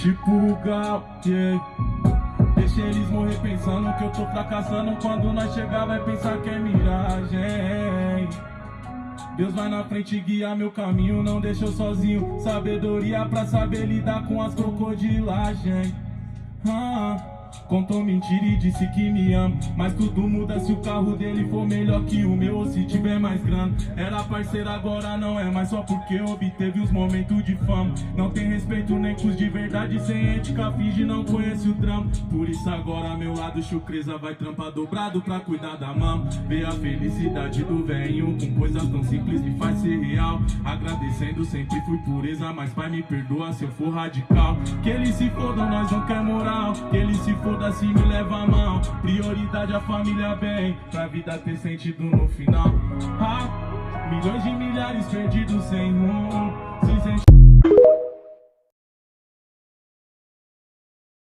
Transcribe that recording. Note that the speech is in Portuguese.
tipo o Gal, yeah. Deixa eles morrer pensando que eu tô fracassando. Quando nós chegar vai pensar que é miragem. Deus vai na frente e guia meu caminho, não deixa eu sozinho. Sabedoria pra saber lidar com as crocodilagens. Contou mentira e disse que me ama, mas tudo muda se o carro dele for melhor que o meu ou se tiver mais grana. Era parceiro, agora não é mais, só porque obteve os momentos de fama. Não tem respeito nem com os de verdade, sem ética, finge não conhece o drama. Por isso agora meu lado chucreza vai trampar dobrado pra cuidar da mama. Ver a felicidade do velhinho com coisas tão simples me faz ser real. Agradecendo sempre fui pureza, mas pai me perdoa se eu for radical. Que eles se fodam, nós não quer moral. Que eles se foda-se, me leva a mão. Prioridade a família bem, pra vida ter sentido no final. Milhões de milhares perdidos sem rumo.